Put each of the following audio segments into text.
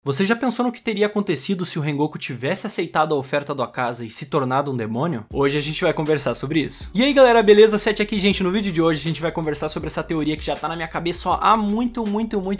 Você já pensou no que teria acontecido se o Rengoku tivesse aceitado a oferta do Akaza e se tornado um demônio? Hoje a gente vai conversar sobre isso. E aí galera, beleza? Sete aqui, gente. No vídeo de hoje a gente vai conversar sobre essa teoria que já tá na minha cabeça há muito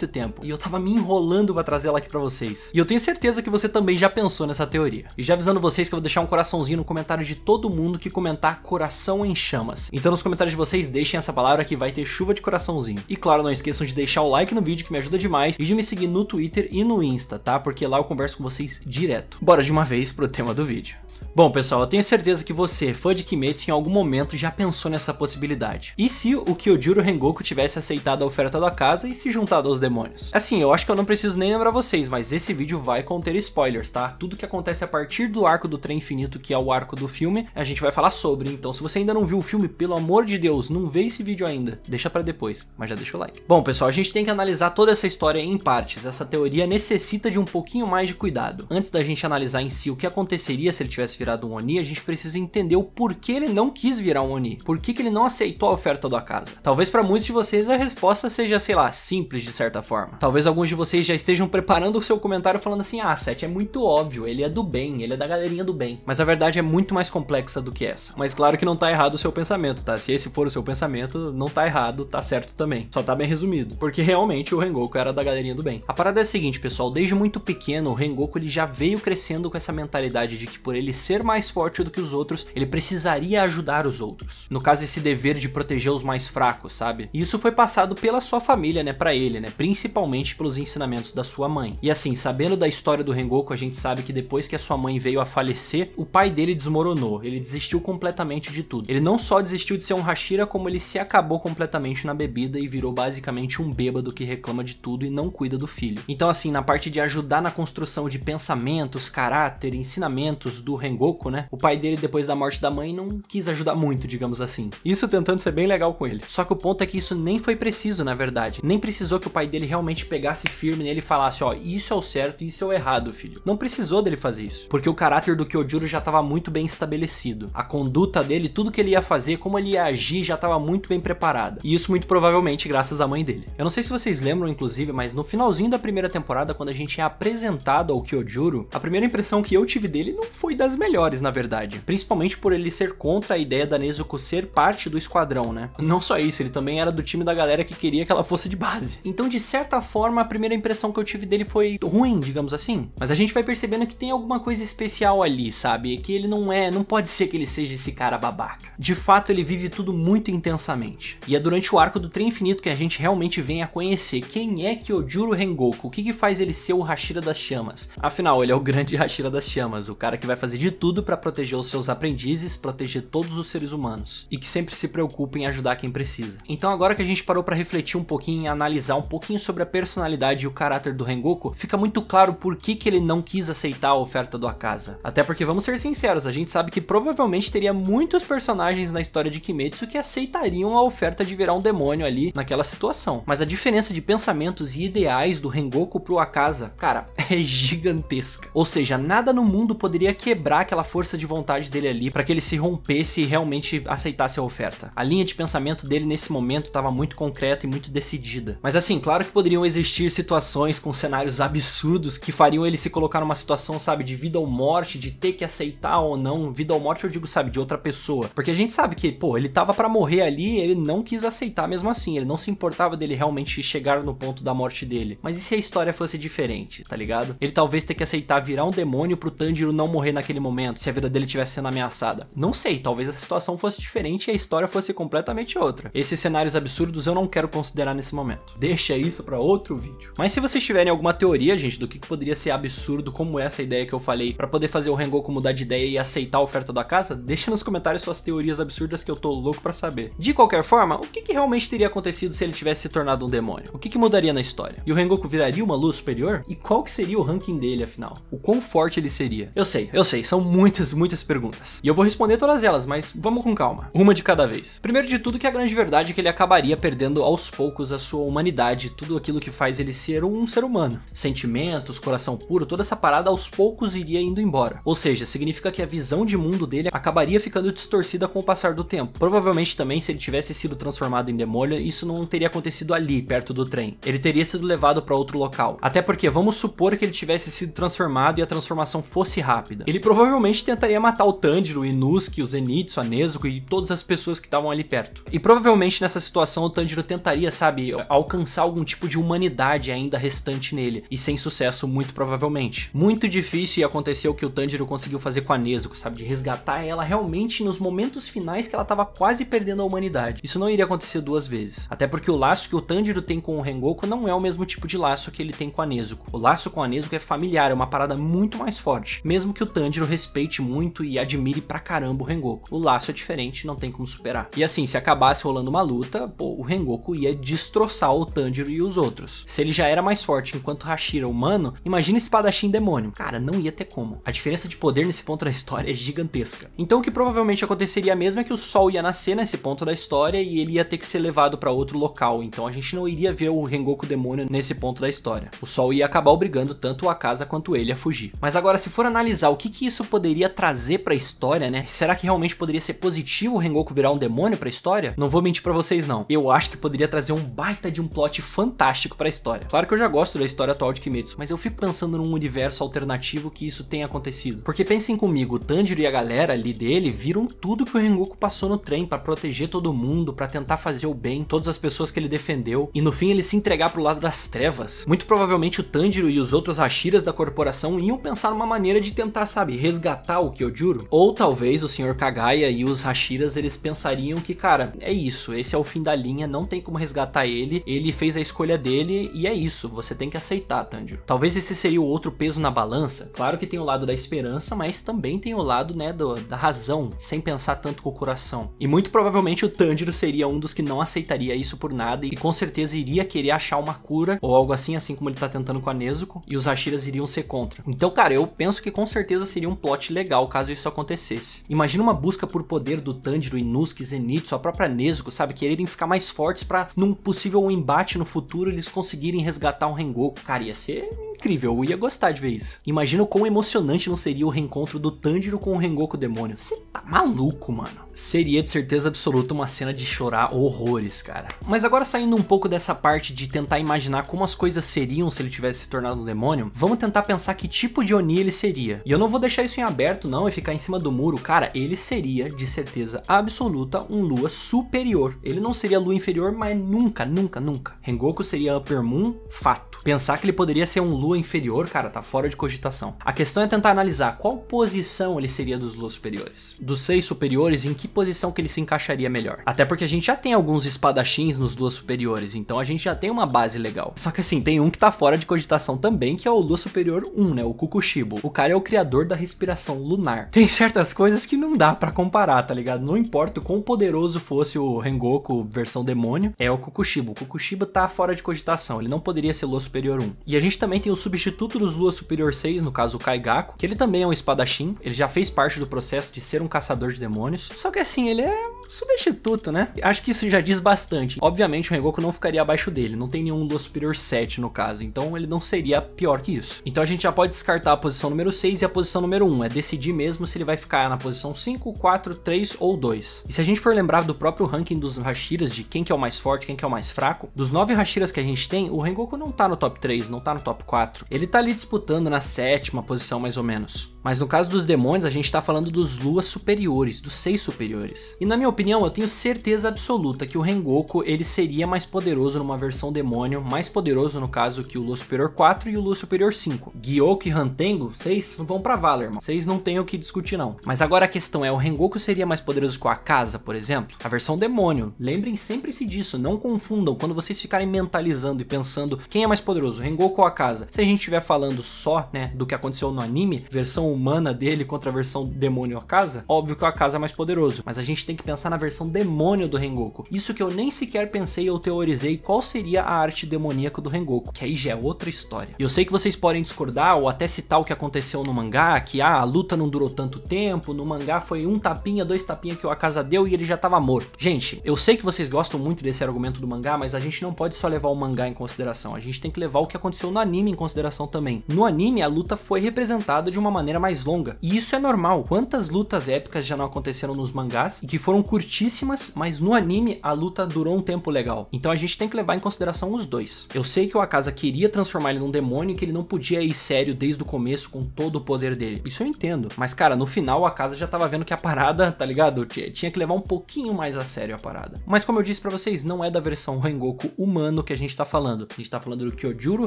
tempo. E eu tava me enrolando pra trazer ela aqui pra vocês. E eu tenho certeza que você também já pensou nessa teoria. E já avisando vocês que eu vou deixar um coraçãozinho no comentário de todo mundo que comentar coração em chamas. Então nos comentários de vocês deixem essa palavra que vai ter chuva de coraçãozinho. E claro, não esqueçam de deixar o like no vídeo que me ajuda demais e de me seguir no Twitter e no Insta, tá? Porque lá eu converso com vocês direto. Bora de uma vez pro tema do vídeo. Bom, pessoal, eu tenho certeza que você, fã de Kimetsu, em algum momento já pensou nessa possibilidade. E se o Kyojuro Rengoku tivesse aceitado a oferta do Akaza e se juntado aos demônios? Assim, eu acho que eu não preciso nem lembrar vocês, mas esse vídeo vai conter spoilers, tá? Tudo que acontece a partir do arco do Trem Infinito, que é o arco do filme, a gente vai falar sobre. Então, se você ainda não viu o filme, pelo amor de Deus, não vê esse vídeo ainda. Deixa pra depois, mas já deixa o like. Bom, pessoal, a gente tem que analisar toda essa história em partes. Essa teoria necessita de um pouquinho mais de cuidado. Antes da gente analisar em si o que aconteceria se ele tivesse virado um Oni, a gente precisa entender o porquê ele não quis virar um Oni. Por que ele não aceitou a oferta do Akaza? Talvez para muitos de vocês a resposta seja, sei lá, simples de certa forma. Talvez alguns de vocês já estejam preparando o seu comentário falando assim: ah, Seth, é muito óbvio, ele é do bem, ele é da galerinha do bem. Mas a verdade é muito mais complexa do que essa. Mas claro que não tá errado o seu pensamento, tá? Se esse for o seu pensamento, não tá errado, tá certo também. Só tá bem resumido. Porque realmente o Rengoku era da galerinha do bem. A parada é a seguinte, pessoal, desde muito pequeno, o Rengoku ele já veio crescendo com essa mentalidade de que por ele ser mais forte do que os outros, ele precisaria ajudar os outros. No caso, esse dever de proteger os mais fracos, sabe? E isso foi passado pela sua família, né, pra ele, né? Principalmente pelos ensinamentos da sua mãe. E assim, sabendo da história do Rengoku, a gente sabe que depois que a sua mãe veio a falecer, o pai dele desmoronou. Ele desistiu completamente de tudo. Ele não só desistiu de ser um Hashira, como ele se acabou completamente na bebida e virou basicamente um bêbado que reclama de tudo e não cuida do filho. Então assim, na parte de ajudar na construção de pensamentos, caráter, ensinamentos do Rengoku, né? O pai dele, depois da morte da mãe, não quis ajudar muito, digamos assim. Isso tentando ser bem legal com ele. Só que o ponto é que isso nem foi preciso, na verdade. Nem precisou que o pai dele realmente pegasse firme nele e falasse, ó, isso é o certo e isso é o errado, filho. Não precisou dele fazer isso. Porque o caráter do Kyojuro já estava muito bem estabelecido. A conduta dele, tudo que ele ia fazer, como ele ia agir, já estava muito bem preparada. E isso muito provavelmente graças à mãe dele. Eu não sei se vocês lembram, inclusive, mas no finalzinho da primeira temporada, quando a gente é apresentado ao Kyojuro, a primeira impressão que eu tive dele não foi das melhores, na verdade. Principalmente por ele ser contra a ideia da Nezuko ser parte do esquadrão, né? Não só isso, ele também era do time da galera que queria que ela fosse de base. Então, de certa forma, a primeira impressão que eu tive dele foi ruim, digamos assim. Mas a gente vai percebendo que tem alguma coisa especial ali, sabe? Que ele não pode ser que ele seja esse cara babaca. De fato, ele vive tudo muito intensamente. E é durante o arco do Trem Infinito que a gente realmente vem a conhecer quem é Kyojuro Rengoku, o que faz ele ser o Hashira das Chamas. Afinal, ele é o grande Hashira das Chamas, o cara que vai fazer de tudo pra proteger os seus aprendizes, proteger todos os seres humanos e que sempre se preocupa em ajudar quem precisa. Então agora que a gente parou pra refletir um pouquinho e analisar um pouquinho sobre a personalidade e o caráter do Rengoku, fica muito claro por que ele não quis aceitar a oferta do Akaza. Até porque, vamos ser sinceros, a gente sabe que provavelmente teria muitos personagens na história de Kimetsu que aceitariam a oferta de virar um demônio ali naquela situação. Mas a diferença de pensamentos e ideais do Rengoku pro Akaza, cara, é gigantesca. Ou seja, nada no mundo poderia quebrar aquela força de vontade dele ali para que ele se rompesse e realmente aceitasse a oferta. A linha de pensamento dele nesse momento estava muito concreta e muito decidida. Mas assim, claro que poderiam existir situações com cenários absurdos que fariam ele se colocar numa situação, sabe, de vida ou morte, de ter que aceitar ou não. Vida ou morte eu digo, sabe, de outra pessoa. Porque a gente sabe que, pô, ele tava pra morrer ali e ele não quis aceitar mesmo assim. Ele não se importava dele realmente chegar no ponto da morte dele. Mas e se a história fosse diferente, tá ligado? Ele talvez ter que aceitar virar um demônio pro Tanjiro não morrer naquele momento, se a vida dele estivesse sendo ameaçada. Não sei, talvez a situação fosse diferente e a história fosse completamente outra. Esses cenários absurdos eu não quero considerar nesse momento. Deixa isso pra outro vídeo. Mas se vocês tiverem alguma teoria, gente, do que poderia ser absurdo, como essa ideia que eu falei, pra poder fazer o Rengoku mudar de ideia e aceitar a oferta da Akaza, deixa nos comentários suas teorias absurdas que eu tô louco pra saber. De qualquer forma, o que realmente teria acontecido se ele tivesse se tornado um demônio? O que mudaria na história? E o Rengoku viraria uma luz superior? E qual que seria o ranking dele, afinal? O quão forte ele seria? Eu sei, são muitas perguntas. E eu vou responder todas elas, mas vamos com calma. Uma de cada vez. Primeiro de tudo, que a grande verdade é que ele acabaria perdendo aos poucos a sua humanidade, tudo aquilo que faz ele ser um ser humano. Sentimentos, coração puro, toda essa parada aos poucos iria indo embora. Ou seja, significa que a visão de mundo dele acabaria ficando distorcida com o passar do tempo. Provavelmente também, se ele tivesse sido transformado em demônio, isso não teria acontecido ali, perto do trem. Ele teria sido levado para outro local. Até porque, vamos supor que ele tivesse sido transformado e a transformação fosse rápida. Ele provavelmente tentaria matar o Tanjiro, o Inosuke, o Zenitsu, a Nezuko e todas as pessoas que estavam ali perto. E provavelmente nessa situação o Tanjiro tentaria, sabe, alcançar algum tipo de humanidade ainda restante nele, e sem sucesso muito provavelmente. Muito difícil ia acontecer o que o Tanjiro conseguiu fazer com a Nezuko, sabe, de resgatar ela realmente nos momentos finais que ela tava quase perdendo a humanidade. Isso não iria acontecer duas vezes, até porque o laço que o Tanjiro tem com o Rengoku não é o mesmo tipo de laço que ele tem com a Nezuko. O laço com a Nezuko é familiar, é uma parada muito mais forte, mesmo que o Tanjiro respeite muito e admire pra caramba o Rengoku. O laço é diferente, não tem como superar. E assim, se acabasse rolando uma luta, pô, o Rengoku ia destroçar o Tanjiro e os outros. Se ele já era mais forte enquanto Hashira humano, imagina espadachim demônio. Cara, não ia ter como. A diferença de poder nesse ponto da história é gigantesca. Então o que provavelmente aconteceria mesmo é que o Sol ia nascer nesse ponto da história e ele ia ter que ser levado pra outro local. Então a gente não iria ver o Rengoku demônio nesse ponto da história. O Sol ia acabar obrigando tanto o Akaza quanto ele a fugir. Mas agora, se for analisar o que isso poderia trazer pra história, né? Será que realmente poderia ser positivo o Rengoku virar um demônio pra história? Não vou mentir pra vocês não. Eu acho que poderia trazer um baita de um plot fantástico pra história. Claro que eu já gosto da história atual de Kimetsu, mas eu fico pensando num universo alternativo que isso tenha acontecido. Porque pensem comigo, o Tanjiro e a galera ali dele viram tudo que o Rengoku passou no trem pra proteger todo mundo, pra tentar fazer o bem, todas as pessoas que ele defendeu, e no fim ele se entregar pro lado das trevas. Muito provavelmente o Tanjiro e os outros Hashiras da corporação iam pensar numa maneira de tentar, sabe, resgatar o Kyojuro. Ou talvez o Sr. Kagaya e os Hashiras, eles pensariam que, cara, é isso, esse é o fim da linha, não tem como resgatar ele, ele fez a escolha dele e é isso, você tem que aceitar, Tanjiro. Talvez esse seria o outro peso na balança. Claro que tem o lado da esperança, mas também tem o lado, né, da razão, sem pensar tanto com o coração. E muito provavelmente o Tanjiro seria um dos que não aceitaria isso por nada e com certeza iria querer achar uma cura ou algo assim, assim como ele tá tentando com a Nezuko, e os Hashiras iriam ser contra. Então, cara, eu penso que com certeza seria um plot legal caso isso acontecesse. Imagina uma busca por poder do Tanjiro, Inosuke, Zenitsu, a própria Nezuko, sabe, quererem ficar mais fortes pra num possível embate no futuro eles conseguirem resgatar um Rengoku. Cara, ia ser incrível, eu ia gostar de ver isso. Imagina o quão emocionante não seria o reencontro do Tanjiro com o Rengoku demônio. Você tá maluco, mano. Seria de certeza absoluta uma cena de chorar horrores, cara. Mas agora saindo um pouco dessa parte de tentar imaginar como as coisas seriam se ele tivesse se tornado um demônio, vamos tentar pensar que tipo de Oni ele seria. E eu não vou deixar isso em aberto não e ficar em cima do muro. Cara, ele seria de certeza absoluta um Lua superior. Ele não seria Lua inferior, mas nunca, nunca, nunca. Rengoku seria Upper Moon, fato. Pensar que ele poderia ser um Lua inferior, cara, tá fora de cogitação. A questão é tentar analisar qual posição ele seria dos Luas superiores. Dos 6 superiores, em que posição que ele se encaixaria melhor. Até porque a gente já tem alguns espadachins nos Luas superiores, então a gente já tem uma base legal. Só que assim, tem um que tá fora de cogitação também, que é o Lua superior 1, né, o Kukushibo. O cara é o criador da respiração lunar. Tem certas coisas que não dá pra comparar, tá ligado? Não importa o quão poderoso fosse o Rengoku versão demônio, é o Kukushibo. O Kukushibo tá fora de cogitação, ele não poderia ser Lua superior 1. E a gente também tem o substituto dos Lua superior 6, no caso o Kaigaku, que ele também é um espadachim, ele já fez parte do processo de ser um caçador de demônios, só que assim, ele é substituto, né? Acho que isso já diz bastante. Obviamente o Rengoku não ficaria abaixo dele, não tem nenhum Lua superior 7 no caso, então ele não seria pior que isso. Então a gente já pode descartar a posição número 6 e a posição número 1, é decidir mesmo se ele vai ficar na posição 5, 4, 3 ou 2. E se a gente for lembrar do próprio ranking dos Hashiras, de quem que é o mais forte, quem que é o mais fraco, dos 9 Hashiras que a gente tem, o Rengoku não tá no top 3, não tá no top 4. Ele tá ali disputando na 7ª posição mais ou menos. Mas no caso dos demônios, a gente tá falando dos Luas superiores, dos 6 superiores. E na minha opinião, eu tenho certeza absoluta que o Rengoku, ele seria mais poderoso numa versão demônio, mais poderoso no caso que o Lua superior 4 e o Lua superior 5. Gyouko e Hantengo, vocês vão pra vala, irmão. Vocês não tem o que discutir não. Mas agora a questão é, o Rengoku seria mais poderoso que o Akaza, por exemplo? A versão demônio. Lembrem sempre-se disso, não confundam quando vocês ficarem mentalizando e pensando quem é mais poderoso, Rengoku ou Akaza. Se a gente estiver falando só, né, do que aconteceu no anime, versão humana dele contra a versão demônio Akaza, óbvio que o Akaza é mais poderoso, mas a gente tem que pensar na versão demônio do Rengoku. Isso que eu nem sequer pensei ou teorizei qual seria a arte demoníaca do Rengoku, que aí já é outra história. E eu sei que vocês podem discordar ou até citar o que aconteceu no mangá, que a luta não durou tanto tempo, no mangá foi um tapinha, 2 tapinhas que o Akaza deu e ele já tava morto. Gente, eu sei que vocês gostam muito desse argumento do mangá, mas a gente não pode só levar o mangá em consideração, a gente tem que levar o que aconteceu no anime em consideração também. No anime, a luta foi representada de uma maneira maneira mais longa. E isso é normal. Quantas lutas épicas já não aconteceram nos mangás e que foram curtíssimas, mas no anime a luta durou um tempo legal. Então a gente tem que levar em consideração os dois. Eu sei que o Akaza queria transformar ele num demônio e que ele não podia ir sério desde o começo com todo o poder dele. Isso eu entendo. Mas cara, no final o Akaza já tava vendo que a parada, tá ligado? Tinha que levar um pouquinho mais a sério a parada. Mas como eu disse pra vocês, não é da versão Rengoku humano que a gente tá falando. A gente tá falando do Kyojuro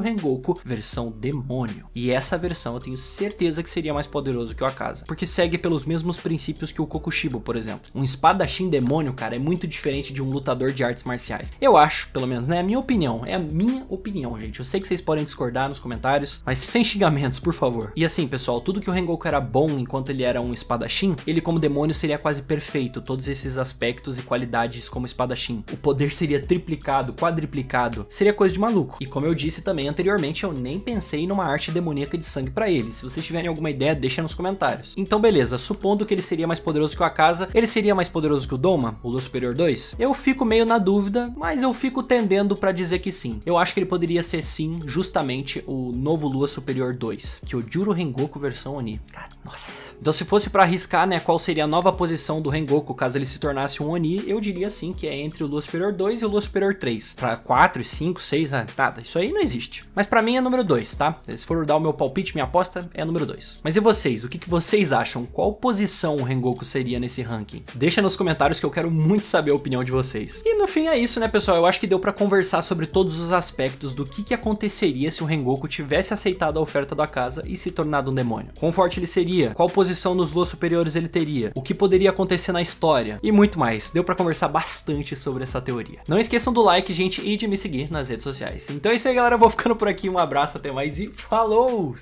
Rengoku versão demônio. E essa versão eu tenho certeza que seria mais poderoso que o Akaza, porque segue pelos mesmos princípios que o Kokushibo, por exemplo. Um espadachim demônio, cara, é muito diferente de um lutador de artes marciais. Eu acho, pelo menos, né? É a minha opinião. É a minha opinião, gente. Eu sei que vocês podem discordar nos comentários, mas sem xingamentos, por favor. E assim, pessoal, tudo que o Rengoku era bom enquanto ele era um espadachim, ele como demônio seria quase perfeito. Todos esses aspectos e qualidades como espadachim. O poder seria triplicado, quadriplicado. Seria coisa de maluco. E como eu disse também anteriormente, eu nem pensei numa arte demoníaca de sangue pra ele. Se vocês tiverem alguma ideia, deixa nos comentários. Então beleza, supondo que ele seria mais poderoso que o Akaza, ele seria mais poderoso que o Doma, o Lua Superior 2? Eu fico meio na dúvida, mas eu fico tendendo pra dizer que sim. Eu acho que ele poderia ser sim, justamente o novo Lua Superior 2, que é o Juro Rengoku versão Oni. Cara, nossa. Então se fosse pra arriscar, né, qual seria a nova posição do Rengoku caso ele se tornasse um Oni, eu diria sim que é entre o Lua Superior 2 e o Lua Superior 3. Pra 4, 5, 6, nada, isso aí não existe. Mas pra mim é número 2, tá? Se for dar o meu palpite, minha aposta é número 2. Mas e vocês? O que vocês acham? Qual posição o Rengoku seria nesse ranking? Deixa nos comentários que eu quero muito saber a opinião de vocês. E no fim é isso, né, pessoal? Eu acho que deu pra conversar sobre todos os aspectos do que aconteceria se o Rengoku tivesse aceitado a oferta da casa e se tornado um demônio. Quão forte ele seria? Qual posição nos Luas superiores ele teria? O que poderia acontecer na história? E muito mais. Deu pra conversar bastante sobre essa teoria. Não esqueçam do like, gente, e de me seguir nas redes sociais. Então é isso aí, galera. Eu vou ficando por aqui. Um abraço, até mais e falou!